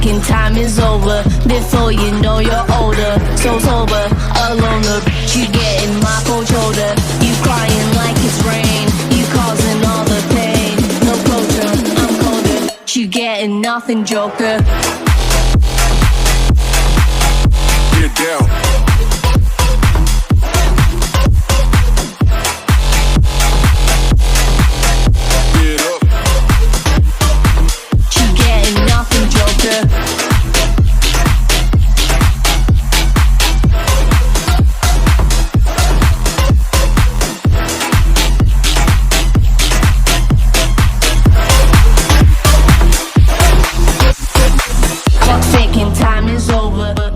ticking, time is over. Before you know you're older. So sober, alone, the bitch you getting my cold shoulder. You crying like it's rain, you causing all the pain. No closure, I'm colder. You getting nothing, joker. Get down. Get up. You getting nothing, joker. Clock ticking, time is over.